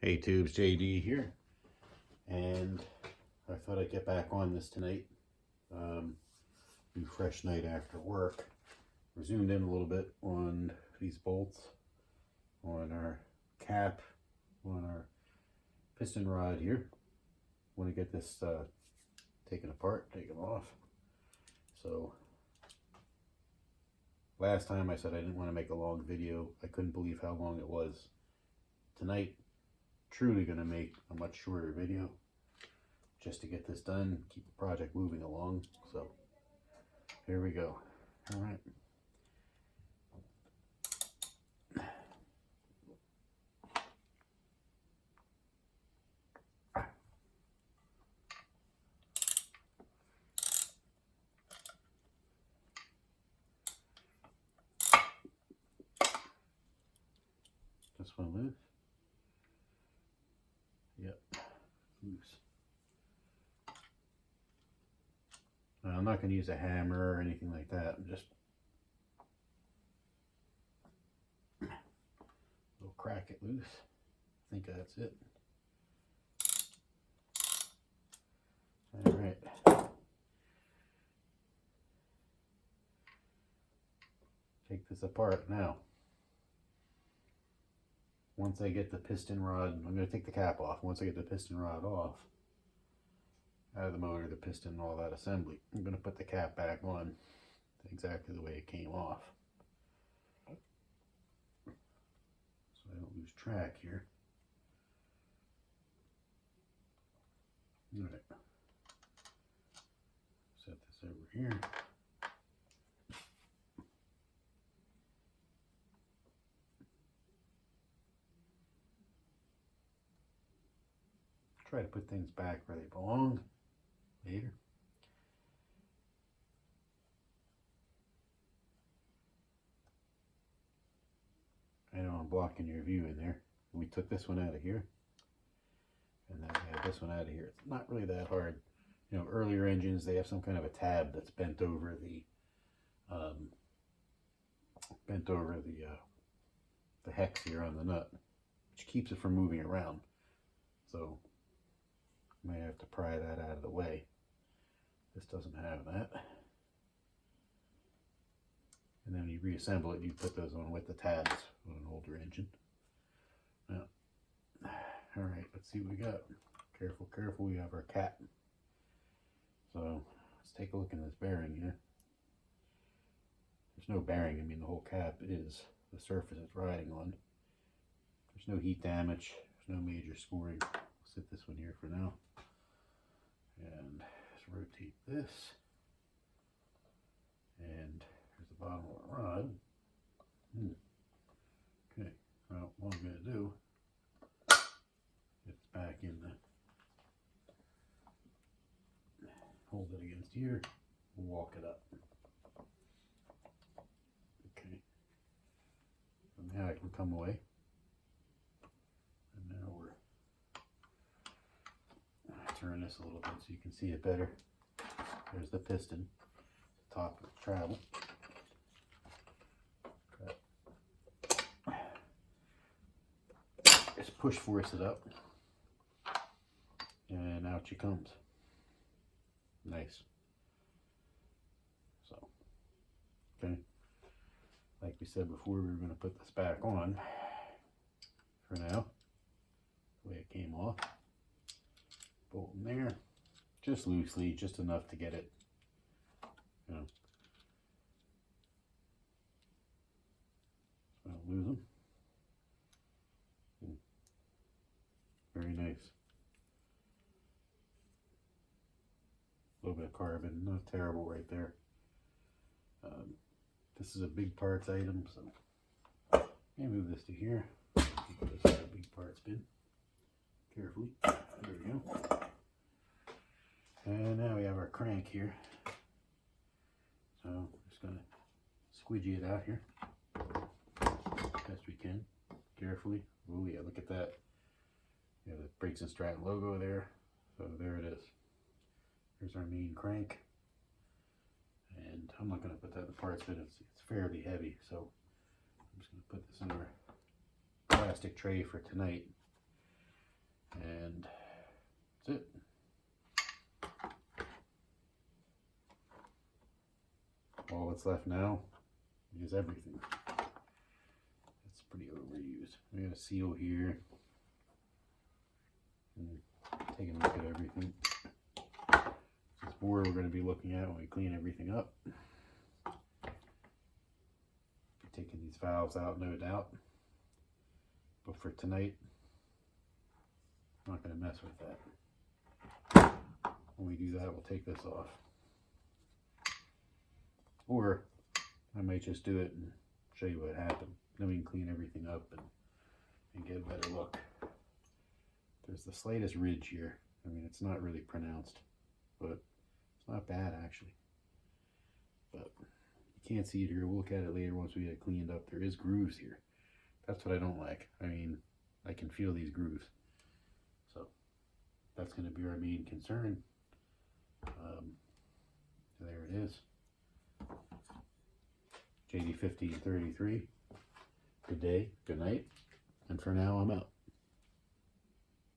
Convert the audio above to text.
Hey tubes, JD here, and I thought I'd get back on this tonight. New fresh night after work. We zoomed in a little bit on these bolts, on our cap, on our piston rod here. Want to get this taken apart, taken off. So last time I said I didn't want to make a long video. I couldn't believe how long it was. Tonight, truly going to make a much shorter video just to get this done, keep the project moving along. So here we go. All right. This one loose. Yep, loose. Now, I'm not going to use a hammer or anything like that. I'm just we'll crack it loose. I think that's it. All right. Take this apart now. Once I get the piston rod, I'm going to take the cap off. Once I get the piston rod off, out of the motor, the piston, and all that assembly, I'm going to put the cap back on exactly the way it came off. So I don't lose track here. All right. Set this over here. Try to put things back where they belong later. I know I'm blocking your view in there. We took this one out of here, and then we have this one out of here. It's not really that hard. You know, earlier engines, they have some kind of a tab that's bent over the the hex here on the nut, which keeps it from moving around. So I may have to pry that out of the way. This doesn't have that. And then when you reassemble it, you put those on with the tabs on an older engine. Now, all right, let's see what we got. Careful, careful, we have our cap. So let's take a look in this bearing here. There's no bearing, I mean the whole cap is the surface it's riding on. There's no heat damage, there's no major scoring. I'll set this one here for now. And let's rotate this. And here's the bottom of the rod. Okay, well, what I'm going to do, it's back in the, hold it against here, walk it up. Okay, so now I can come away. And now we're, turn this a little bit so you can see it better. There's the piston, the top of the travel. Just push force it up, and out she comes. Nice. So, okay, like we said before, we were going to put this back on for now, the way it came off. Bolt in there, just loosely, just enough to get it, you know, so I don't lose them. Very nice. A little bit of carbon, not terrible right there. This is a big parts item, so let me move this to here. Keep this big parts bin carefully. There we go. And now we have our crank here. So I'm just gonna squeegee it out here best we can, carefully. Oh yeah, look at that. Yeah, the Brakes and Stratton logo there. So there it is. Here's our main crank. And I'm not going to put that in the parts bin. It's fairly heavy, so I'm just going to put this in our plastic tray for tonight. And that's it. All that's left now is everything. It's pretty overused. We got a seal here. And take a look at everything. This board we're going to be looking at when we clean everything up. Be taking these valves out, no doubt. But for tonight, I'm not going to mess with that. When we do that, we'll take this off. Or I might just do it and show you what happened. Then we can clean everything up and get a better look. There's the slightest ridge here. I mean, it's not really pronounced, but it's not bad actually. But you can't see it here. We'll look at it later once we get it cleaned up. There is grooves here. That's what I don't like. I mean, I can feel these grooves. So that's going to be our main concern. There it is. JD 1533. Good day, good night, and for now I'm out.